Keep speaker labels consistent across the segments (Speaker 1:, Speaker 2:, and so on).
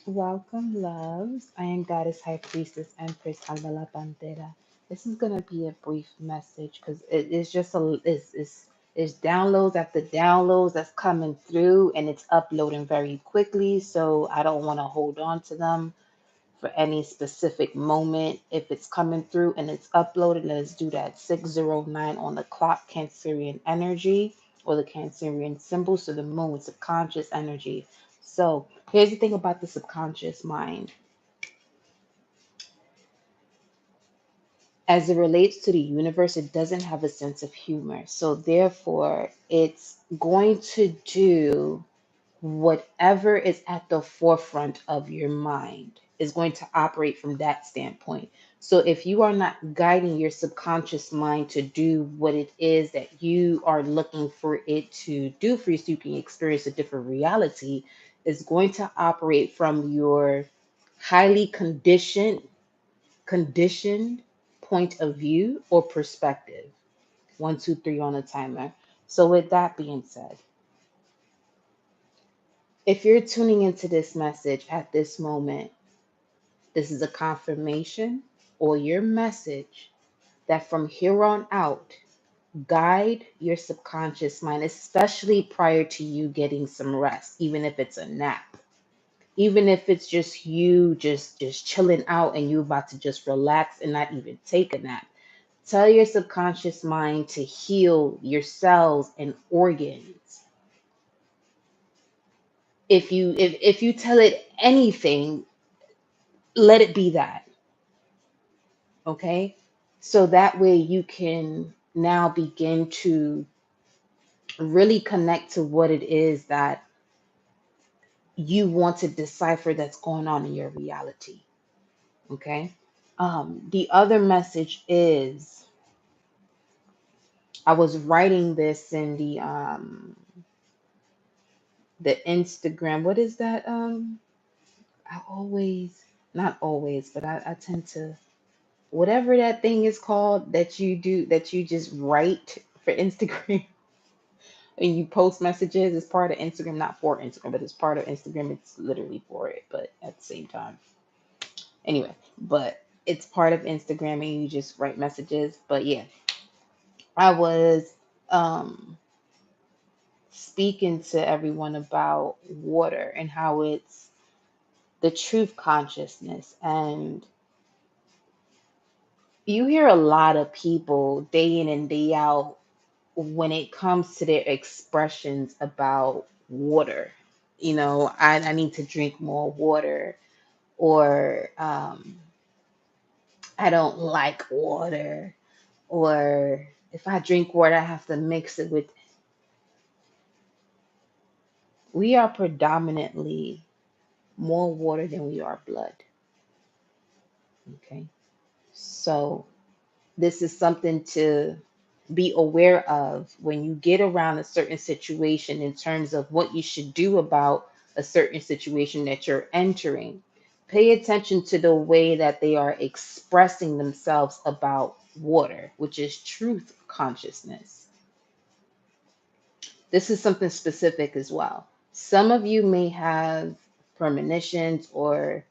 Speaker 1: Welcome, loves. I am Goddess High Priestess Empress Alba La Pantera. This is gonna be a brief message because it's just it's downloads after downloads that's coming through and it's uploading very quickly. So I don't want to hold on to them for any specific moment. If it's coming through and it's uploaded, let's do that 609 on the clock, Cancerian energy or the Cancerian symbol. So the moon is subconscious energy. So here's the thing about the subconscious mind. As it relates to the universe, it doesn't have a sense of humor. So therefore, it's going to do whatever is at the forefront of your mind is going to operate from that standpoint. So if you are not guiding your subconscious mind to do what it is that you are looking for it to do for you so you can experience a different reality, is going to operate from your highly conditioned point of view or perspective. One, two, three on the timer. So with that being said, if you're tuning into this message at this moment, this is a confirmation or your message that from here on out, guide your subconscious mind, especially prior to you getting some rest, even if it's a nap, even if it's just you just chilling out and you about to just relax and not even take a nap. Tell your subconscious mind to heal your cells and organs. If you tell it anything, let it be that. Okay, so that way you can now begin to really connect to what it is that you want to decipher that's going on in your reality. Okay, the other message is, I was writing this in the Instagram. What is that? I always, not always, but I tend to, whatever that thing is called that you do, that you just write for Instagram and you post messages. It's part of Instagram, not for Instagram, but it's part of Instagram. It's literally for it, but at the same time. Anyway, but it's part of Instagram and you just write messages. But yeah, I was um speaking to everyone about water and how it's the truth consciousness. And you hear a lot of people day in and day out when it comes to their expressions about water. I need to drink more water, or I don't like water, or if I drink water, I have to mix it with. We are predominantly more water than we are blood. Okay. So this is something to be aware of when you get around a certain situation in terms of what you should do about a certain situation that you're entering. Pay attention to the way that they are expressing themselves about water, which is truth consciousness. This is something specific as well. Some of you may have premonitions or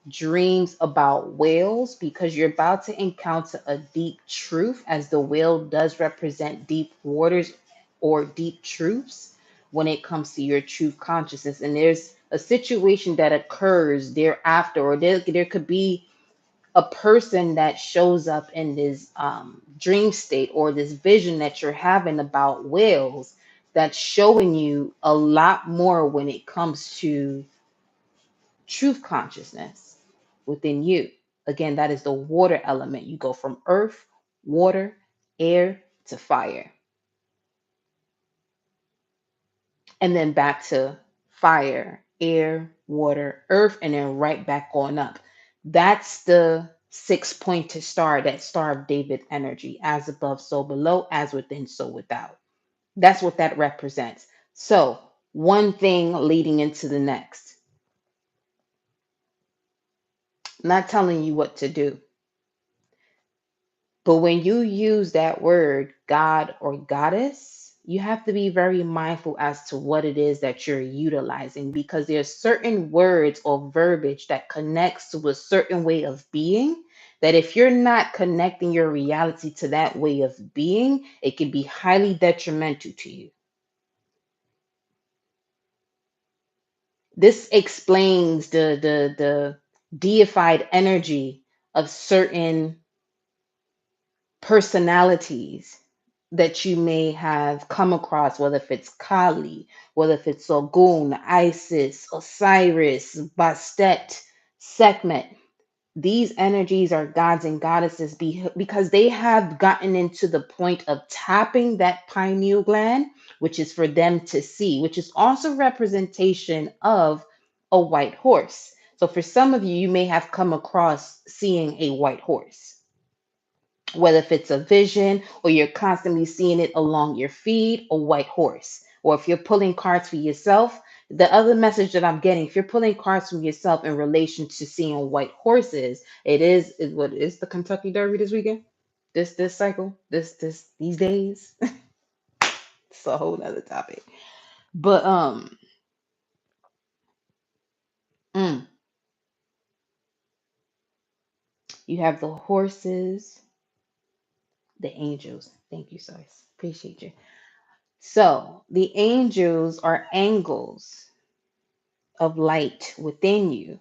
Speaker 1: dreams about whales because you're about to encounter a deep truth, as the whale does represent deep waters or deep truths when it comes to your truth consciousness. And there's a situation that occurs thereafter, or there could be a person that shows up in this dream state or this vision that you're having about whales that's showing you a lot more when it comes to truth consciousness within you. Again, that is the water element. You go from earth, water, air to fire, and then back to fire, air, water, earth, and then right back on up. That's the six-pointed star, that Star of David energy, as above, so below, as within, so without. That's what that represents. So, one thing leading into the next. Not telling you what to do, but when you use that word, God or goddess, you have to be very mindful as to what it is that you're utilizing, because there's certain words or verbiage that connects to a certain way of being, that if you're not connecting your reality to that way of being, it can be highly detrimental to you. This explains the deified energy of certain personalities that you may have come across, whether if it's Kali, whether if it's Ogun, Isis, Osiris, Bastet, Sekhmet. These energies are gods and goddesses because they have gotten into the point of tapping that pineal gland, which is for them to see, which is also representation of a white horse. So for some of you, you may have come across seeing a white horse, whether if it's a vision or you're constantly seeing it along your feed, a white horse. Or if you're pulling cards for yourself, the other message that I'm getting, if you're pulling cards from yourself in relation to seeing white horses, is what is the Kentucky Derby this weekend? This cycle, this these days. It's a whole nother topic. But mm, you have the horses, the angels. Thank you, Sis. Appreciate you. So the angels are angles of light within you,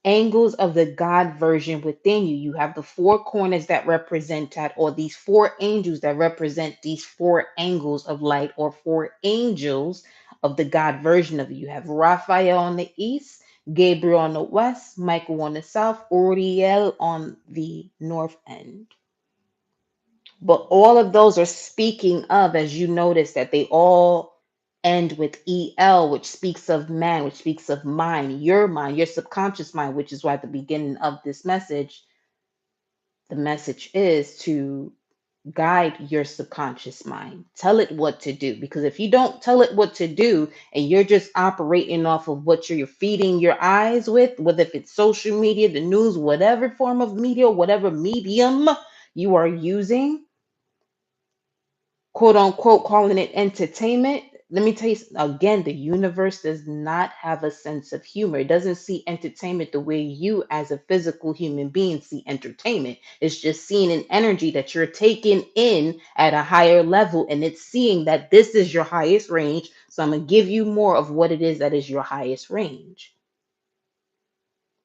Speaker 1: angles of the God version within you. You have the four corners that represent that, or these four angels that represent these four angles of light, or four angels of the God version of you. You have Raphael on the east, Gabriel on the west, Michael on the south, Uriel on the north end. But all of those are speaking of, as you notice, that they all end with EL, which speaks of man, which speaks of mind, your subconscious mind, which is why at the beginning of this message, the message is to guide your subconscious mind. Tell it what to do. Because if you don't tell it what to do and you're just operating off of what you're feeding your eyes with, whether if it's social media, the news, whatever form of media, whatever medium you are using, quote unquote, calling it entertainment. Let me tell you again, the universe does not have a sense of humor. It doesn't see entertainment the way you, as a physical human being, see entertainment. It's just seeing an energy that you're taking in at a higher level, and it's seeing that this is your highest range. So I'm going to give you more of what it is that is your highest range.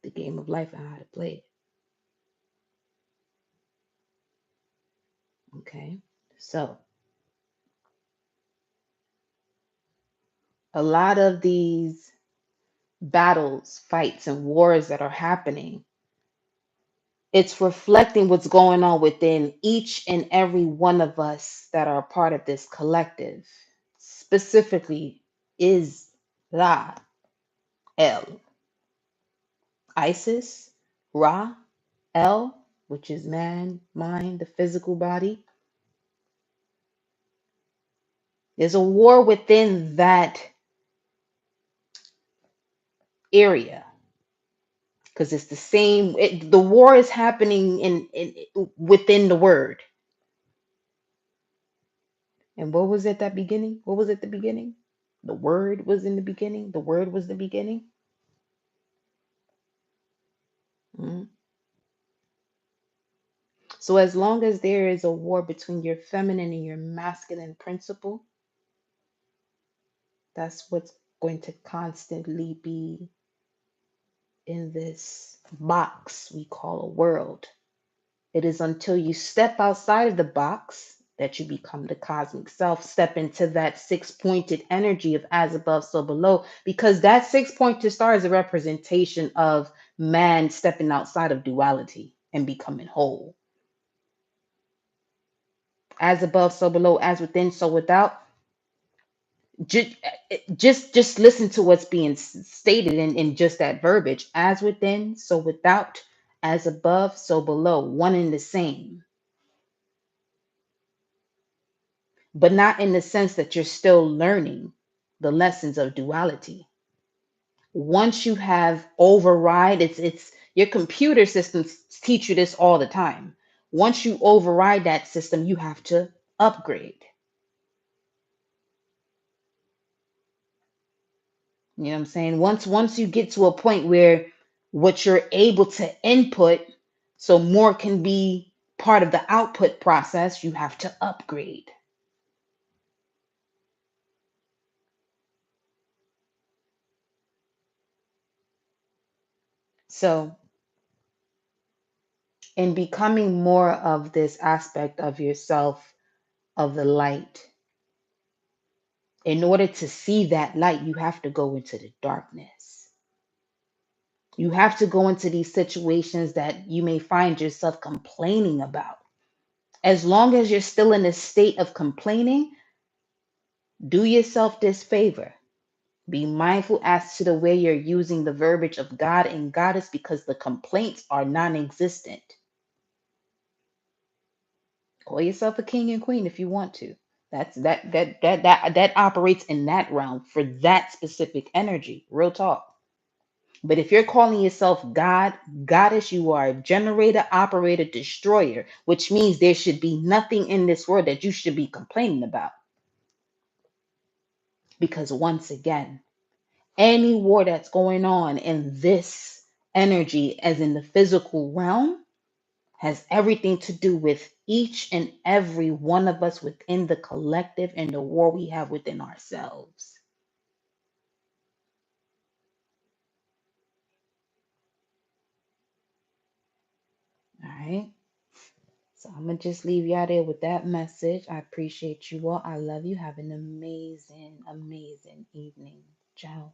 Speaker 1: The game of life and how to play it. Okay. So a lot of these battles, fights, and wars that are happening, it's reflecting what's going on within each and every one of us that are a part of this collective. Specifically, is Ra, El, Isis, Ra, El, which is man, mind, the physical body. There's a war within that area because it's the same. The war is happening in within the word. And what was at that beginning? What was at the beginning? The word was in the beginning. The word was the beginning. Mhm. So as long as there is a war between your feminine and your masculine principle, that's what's going to constantly be in this box we call a world. It is until you step outside of the box that you become the cosmic self, step into that six-pointed energy of as above, so below, because that six-pointed star is a representation of man stepping outside of duality and becoming whole. As above, so below, as within, so without. Just, just listen to what's being stated in just that verbiage. As within, so without, as above, so below, one and the same, but not in the sense that you're still learning the lessons of duality. Once you have override, it's your computer systems teach you this all the time. Once you override that system, you have to upgrade. You know what I'm saying? Once you get to a point where what you're able to input, so more can be part of the output process, you have to upgrade. So, in becoming more of this aspect of yourself, of the light, in order to see that light, you have to go into the darkness. You have to go into these situations that you may find yourself complaining about. As long as you're still in a state of complaining, do yourself this favor. Be mindful as to the way you're using the verbiage of God and goddess, because the complaints are non-existent. Call yourself a king and queen if you want to. That operates in that realm for that specific energy. Real talk. But if you're calling yourself God, goddess, you are a generator, operator, destroyer, which means there should be nothing in this world that you should be complaining about. Because once again, any war that's going on in this energy, as in the physical realm, has everything to do with each and every one of us within the collective and the war we have within ourselves. All right. So I'm going to just leave y'all there with that message. I appreciate you all. I love you. Have an amazing, amazing evening. Ciao.